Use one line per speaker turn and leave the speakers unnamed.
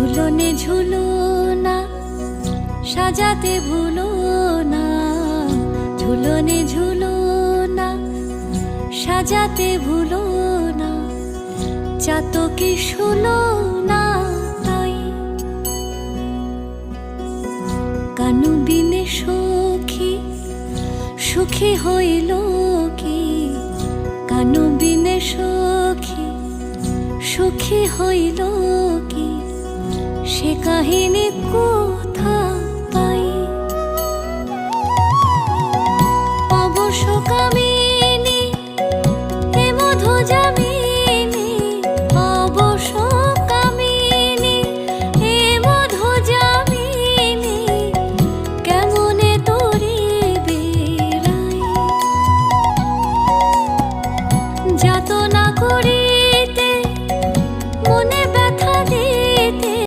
ঝুলনে ঝুলো না, সাজাতে ভুলো না। ঝুলনে ঝুলো না, সাজাতে ভুলো না। চাতকে শুলো না তাই। কানু বিনে সখী সুখী হইল কি? কানু বিনে সখী সুখী হইল কি? সে কাহিনী